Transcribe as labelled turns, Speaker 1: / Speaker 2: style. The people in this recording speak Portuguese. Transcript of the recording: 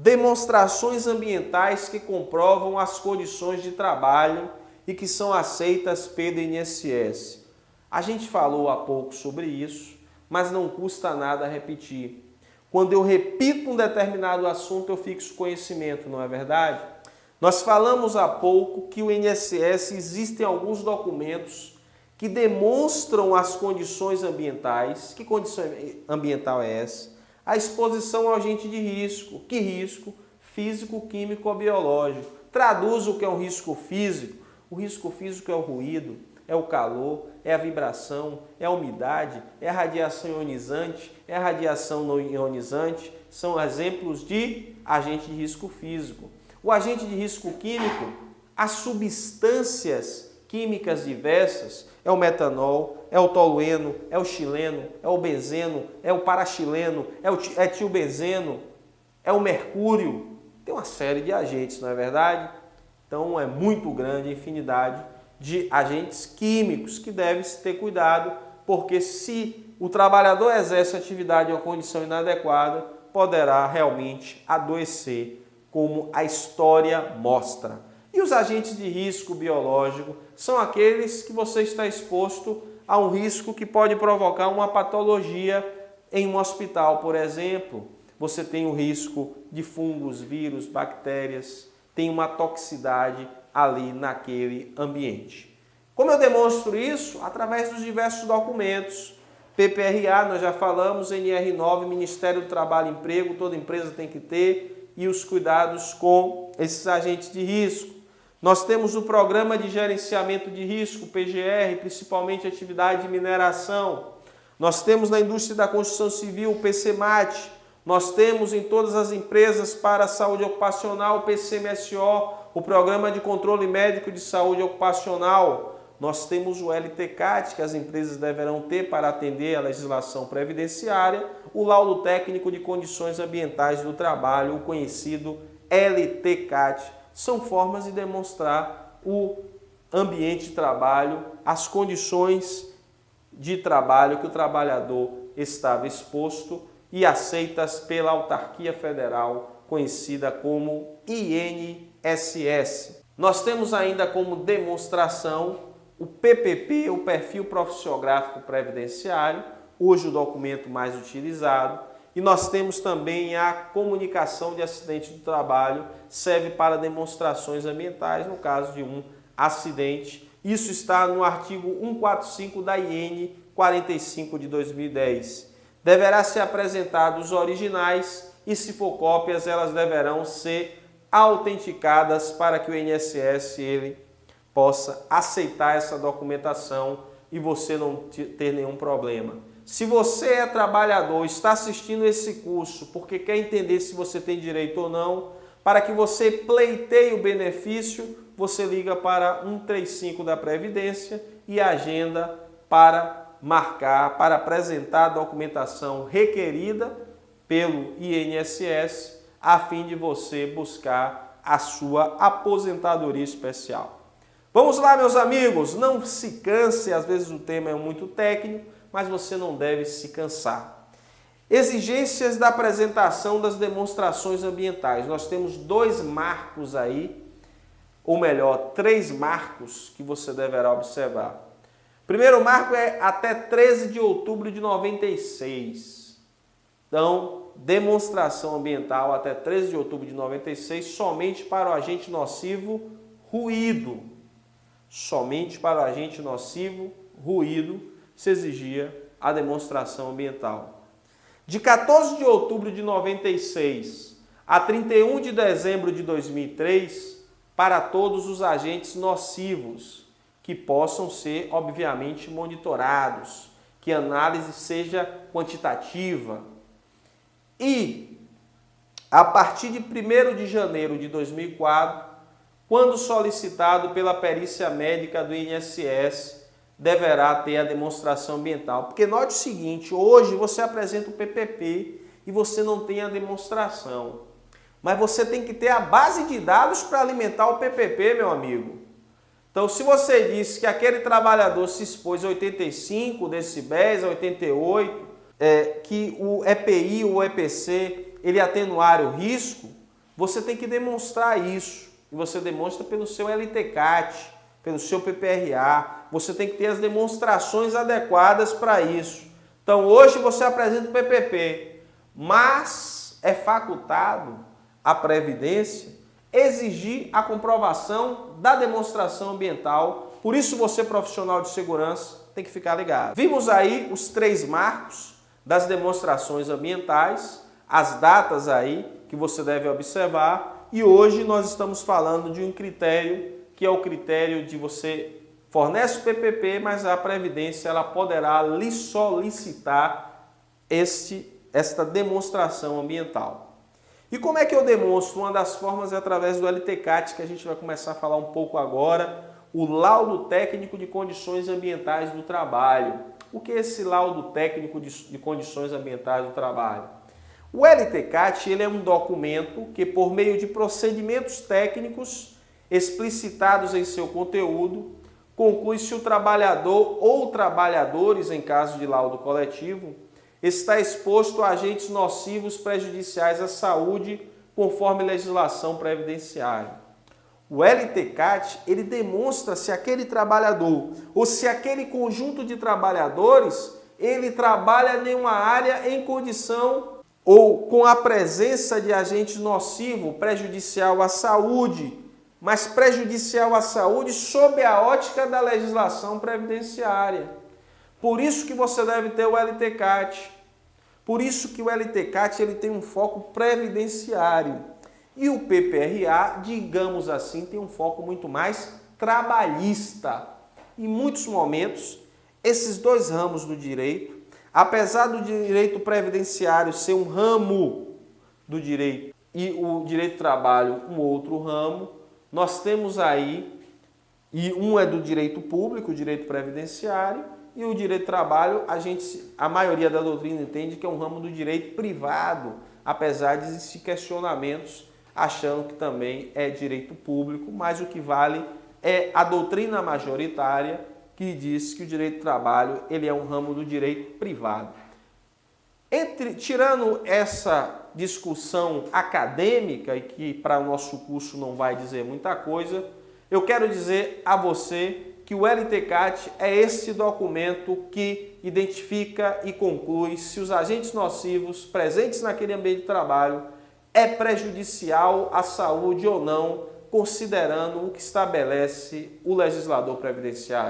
Speaker 1: demonstrações ambientais que comprovam as condições de trabalho e que são aceitas pelo INSS. A gente falou há pouco sobre isso, mas não custa nada repetir. Quando eu repito um determinado assunto, eu fixo conhecimento, não é verdade? Nós falamos há pouco que o INSS existem alguns documentos que demonstram as condições ambientais. Que condição ambiental é essa? A exposição ao agente de risco. Que risco? Físico, químico ou biológico. Traduz o que é um risco físico. O risco físico é o ruído, é o calor, é a vibração, é a umidade, é a radiação ionizante, é a radiação não ionizante. São exemplos de agente de risco físico. O agente de risco químico, as substâncias químicas diversas, é o metanol, é o tolueno, é o xileno, é o benzeno, é o paraxileno, é o etilbenzeno, é o mercúrio. Tem uma série de agentes, não é verdade? Então é muito grande a infinidade de agentes químicos que deve-se ter cuidado, porque se o trabalhador exerce atividade em uma condição inadequada, poderá realmente adoecer, como a história mostra. E os agentes de risco biológico são aqueles que você está exposto a um risco que pode provocar uma patologia em um hospital, por exemplo. Você tem o risco de fungos, vírus, bactérias, tem uma toxicidade ali naquele ambiente. Como eu demonstro isso? Através dos diversos documentos. PPRA, nós já falamos, NR9, Ministério do Trabalho e Emprego, toda empresa tem que ter, e os cuidados com esses agentes de risco. Nós temos o Programa de Gerenciamento de Risco, PGR, principalmente atividade de mineração. Nós temos na indústria da construção civil o PCMAT. Nós temos em todas as empresas para a saúde ocupacional o PCMSO, o Programa de Controle Médico de Saúde Ocupacional. Nós temos o LTCAT, que as empresas deverão ter para atender a legislação previdenciária, o Laudo Técnico de Condições Ambientais do Trabalho, o conhecido LTCAT. São formas de demonstrar o ambiente de trabalho, as condições de trabalho que o trabalhador estava exposto e aceitas pela autarquia federal, conhecida como INSS. Nós temos ainda como demonstração o PPP, o Perfil Profissiográfico Previdenciário, hoje o documento mais utilizado, e nós temos também a comunicação de acidente do trabalho, serve para demonstrações ambientais no caso de um acidente. Isso está no artigo 145 da IN 45 de 2010. Deverá ser apresentados os originais e, se for cópias, elas deverão ser autenticadas para que o INSS possa aceitar essa documentação e você não ter nenhum problema. Se você é trabalhador, está assistindo esse curso porque quer entender se você tem direito ou não, para que você pleiteie o benefício, você liga para 135 da Previdência e agenda para marcar, para apresentar a documentação requerida pelo INSS, a fim de você buscar a sua aposentadoria especial. Vamos lá, meus amigos, não se canse, às vezes o tema é muito técnico, mas você não deve se cansar. Exigências da apresentação das demonstrações ambientais. Nós temos 2 marcos aí, ou melhor, 3 marcos que você deverá observar. O primeiro marco é até 13 de outubro de 96. Então, demonstração ambiental até 13 de outubro de 96, somente para o agente nocivo ruído. Somente para o agente nocivo ruído se exigia a demonstração ambiental. De 14 de outubro de 96 a 31 de dezembro de 2003, para todos os agentes nocivos, que possam ser, obviamente, monitorados, que a análise seja quantitativa. E, a partir de 1º de janeiro de 2004, quando solicitado pela perícia médica do INSS, deverá ter a demonstração ambiental. Porque note o seguinte, hoje você apresenta o PPP e você não tem a demonstração. Mas você tem que ter a base de dados para alimentar o PPP, meu amigo. Então, se você disse que aquele trabalhador se expôs a 85 decibéis, a 88, que o EPI ou o EPC, ele atenuar o risco, Você tem que demonstrar isso. E você demonstra pelo seu LTCAT, pelo seu PPRA. Você tem que ter as demonstrações adequadas para isso. Então, hoje você apresenta o PPP, mas é facultado a Previdência exigir a comprovação da demonstração ambiental. Por isso, você, profissional de segurança, tem que ficar ligado. Vimos aí os 3 marcos das demonstrações ambientais, as datas aí que você deve observar, e hoje nós estamos falando de um critério que é o critério de você fornece o PPP, mas a Previdência ela poderá lhe solicitar esta demonstração ambiental. E como é que eu demonstro? Uma das formas é através do LTCAT, que a gente vai começar a falar um pouco agora, o laudo técnico de condições ambientais do trabalho. O que é esse laudo técnico de condições ambientais do trabalho? O LTCAT ele é um documento que, por meio de procedimentos técnicos explicitados em seu conteúdo, conclui se o trabalhador ou trabalhadores, em caso de laudo coletivo, está exposto a agentes nocivos prejudiciais à saúde, conforme legislação previdenciária. O LTCAT, ele demonstra se aquele trabalhador ou se aquele conjunto de trabalhadores, ele trabalha em uma área em condição ou com a presença de agentes nocivos prejudicial à saúde, mas prejudicial à saúde sob a ótica da legislação previdenciária. Por isso que você deve ter o LTCAT. Por isso que o LTCAT ele tem um foco previdenciário. E o PPRA, digamos assim, tem um foco muito mais trabalhista. Em muitos momentos, esses 2 ramos do direito, apesar do direito previdenciário ser um ramo do direito e o direito do trabalho um outro ramo, nós temos aí, e um é do direito público, o direito previdenciário, e o direito do trabalho, a maioria da doutrina entende que é um ramo do direito privado, apesar de existir questionamentos achando que também é direito público, mas o que vale é a doutrina majoritária que diz que o direito do trabalho ele é um ramo do direito privado. Tirando essa discussão acadêmica, e que para o nosso curso não vai dizer muita coisa, eu quero dizer a você que o LTCAT é este documento que identifica e conclui se os agentes nocivos presentes naquele ambiente de trabalho é prejudicial à saúde ou não, considerando o que estabelece o legislador previdenciário.